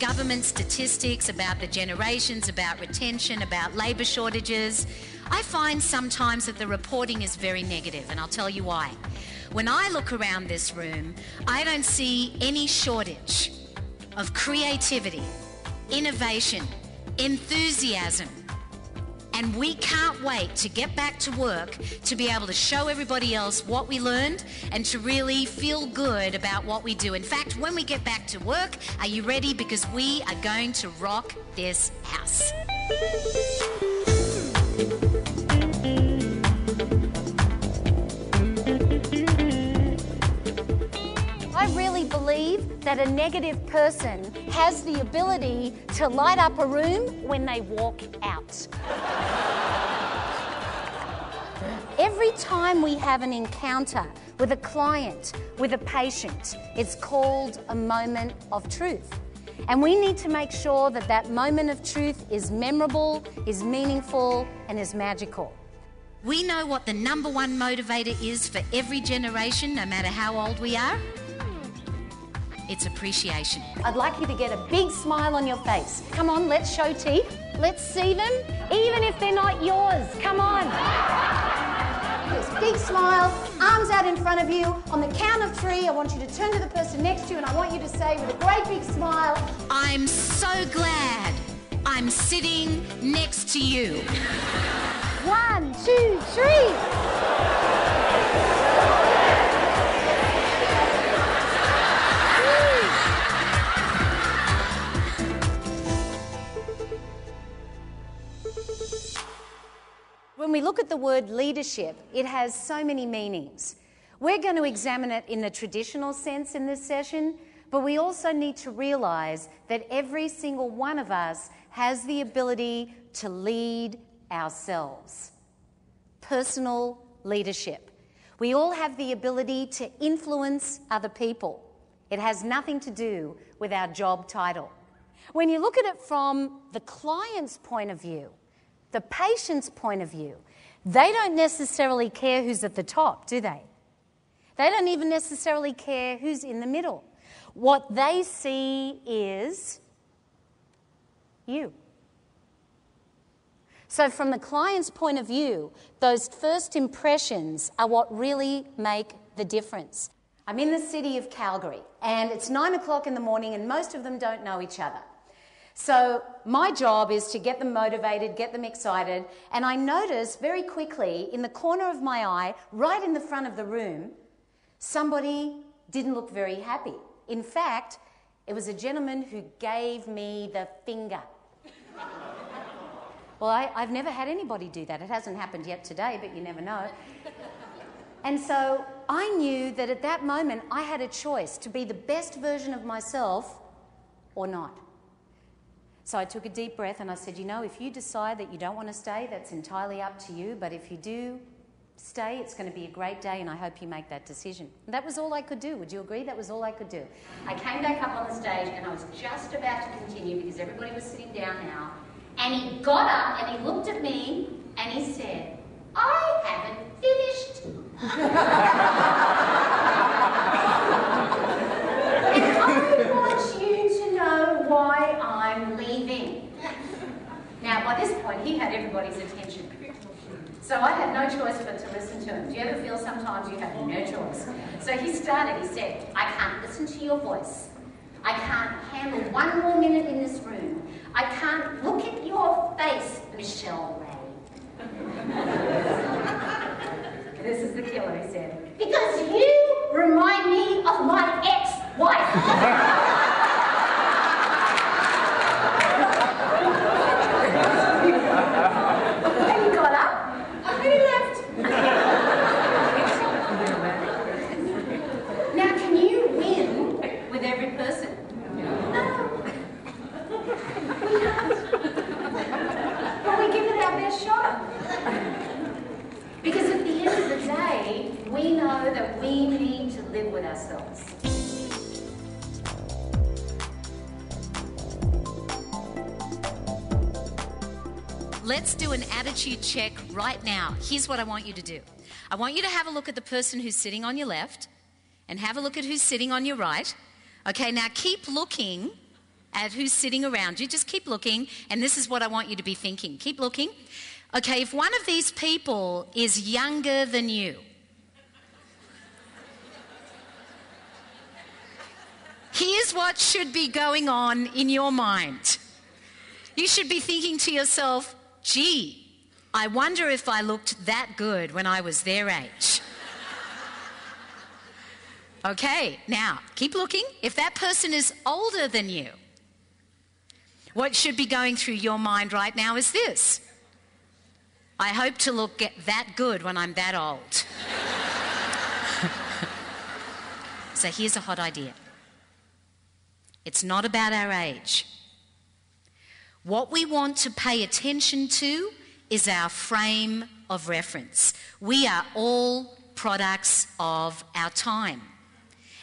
government statistics about the generations, about retention, about labour shortages, I find sometimes that the reporting is very negative, and I'll tell you why. When I look around this room, I don't see any shortage of creativity, innovation, enthusiasm. And we can't wait to get back to work to be able to show everybody else what we learned and to really feel good about what we do. In fact, when we get back to work, are you ready? Because we are going to rock this house. I really believe that a negative person has the ability to light up a room when they walk out. Every time we have an encounter with a client, with a patient, it's called a moment of truth. And we need to make sure that that moment of truth is memorable, is meaningful, and is magical. We know what the number one motivator is for every generation, no matter how old we are. It's appreciation. I'd like you to get a big smile on your face. Come on, let's show teeth. Let's see them, even if they're not yours. Come on. Yes, big smile, arms out in front of you. On the count of 3, I want you to turn to the person next to you and I want you to say with a great big smile, I'm so glad I'm sitting next to you. 1, 2, 3. When we look at the word leadership, it has so many meanings. We're going to examine it in the traditional sense in this session, but we also need to realise that every single one of us has the ability to lead ourselves. Personal leadership. We all have the ability to influence other people. It has nothing to do with our job title. When you look at it from the client's point of view, the patient's point of view, they don't necessarily care who's at the top, do they? They don't even necessarily care who's in the middle. What they see is you. So from the client's point of view, those first impressions are what really make the difference. I'm in the city of Calgary, and it's 9 o'clock in the morning, and most of them don't know each other. So my job is to get them motivated, get them excited, and I notice very quickly in the corner of my eye, right in the front of the room, somebody didn't look very happy. In fact, it was a gentleman who gave me the finger. Well, I've never had anybody do that. It hasn't happened yet today, but you never know. And so I knew that at that moment I had a choice to be the best version of myself or not. So I took a deep breath and I said, you know, if you decide that you don't want to stay, that's entirely up to you. But if you do stay, it's going to be a great day and I hope you make that decision. And that was all I could do. Would you agree? That was all I could do. I came back up on the stage and I was just about to continue because everybody was sitting down now. And he got up and he looked at me and he said, I haven't finished. And I want you to know why I'm leaving. Now, by this point, he had everybody's attention. So I had no choice but to listen to him. Do you ever feel sometimes you have no choice? So he started, he said, I can't listen to your voice. I can't handle 1 more minute in this room. I can't look at your face, Michelle Ray. This is the killer, he said. Because you remind me of my ex-wife. Because at the end of the day, we know that we need to live with ourselves. Let's do an attitude check right now. Here's what I want you to do. I want you to have a look at the person who's sitting on your left and have a look at who's sitting on your right. Okay, now keep looking at who's sitting around you. Just keep looking, and this is what I want you to be thinking. Keep looking. Okay, if one of these people is younger than you, here's what should be going on in your mind. You should be thinking to yourself, gee, I wonder if I looked that good when I was their age. Okay, now, keep looking. If that person is older than you, what should be going through your mind right now is this. I hope to look that good when I'm that old. So here's a hot idea. It's not about our age. What we want to pay attention to is our frame of reference. We are all products of our time.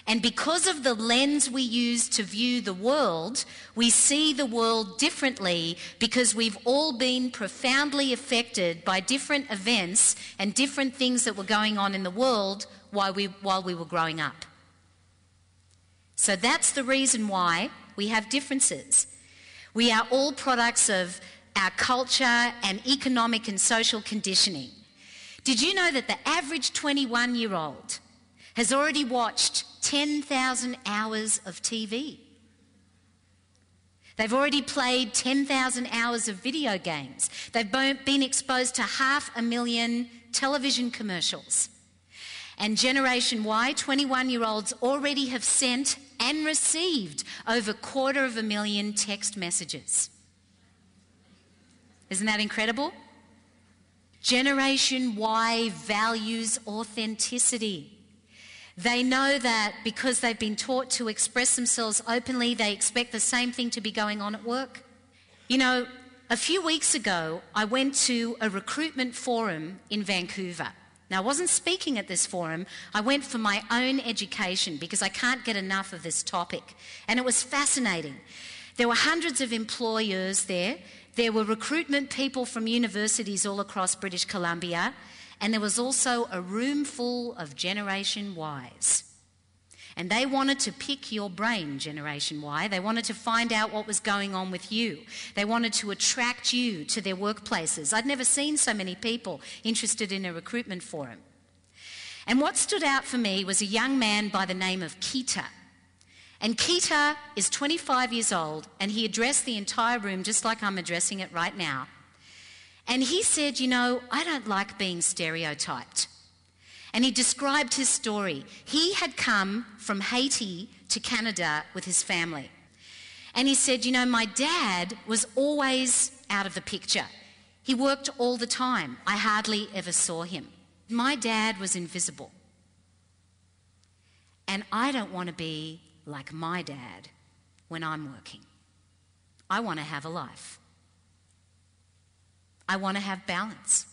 And because of the lens we use to view the world, we see the world differently because we've all been profoundly affected by different events and different things that were going on in the world while we were growing up. So that's the reason why we have differences. We are all products of our culture and economic and social conditioning. Did you know that the average 21-year-old has already watched 10,000 hours of TV? They've already played 10,000 hours of video games. They've been exposed to 500,000 television commercials. And Generation Y, 21-year-olds already have sent and received over 250,000 text messages. Isn't that incredible? Generation Y values authenticity. They know that because they've been taught to express themselves openly, they expect the same thing to be going on at work. You know, a few weeks ago, I went to a recruitment forum in Vancouver. Now, I wasn't speaking at this forum. I went for my own education because I can't get enough of this topic. And it was fascinating. There were hundreds of employers there. There were recruitment people from universities all across British Columbia. And there was also a room full of Generation Ys. And they wanted to pick your brain, Generation Y. They wanted to find out what was going on with you. They wanted to attract you to their workplaces. I'd never seen so many people interested in a recruitment forum. And what stood out for me was a young man by the name of Keita. And Keita is 25 years old, and he addressed the entire room just like I'm addressing it right now. And he said, you know, I don't like being stereotyped. And he described his story. He had come from Haiti to Canada with his family. And he said, you know, my dad was always out of the picture. He worked all the time. I hardly ever saw him. My dad was invisible. And I don't want to be like my dad when I'm working. I want to have a life. I want to have balance.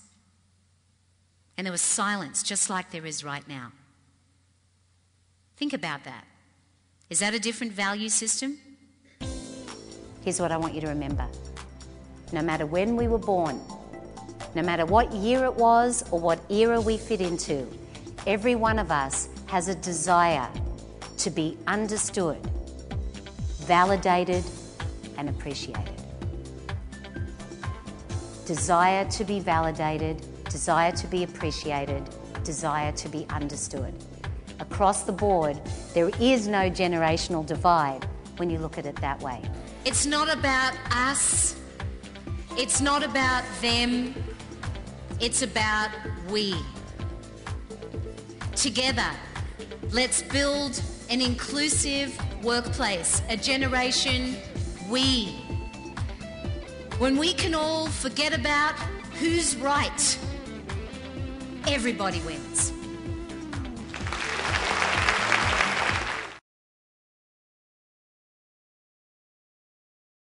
And there was silence, just like there is right now. Think about that. Is that a different value system? Here's what I want you to remember. No matter when we were born, no matter what year it was or what era we fit into, every one of us has a desire to be understood, validated, and appreciated. Desire to be validated, desire to be appreciated, desire to be understood. Across the board, there is no generational divide when you look at it that way. It's not about us. It's not about them. It's about we. Together, let's build an inclusive workplace, a generation we. When we can all forget about who's right, everybody wins.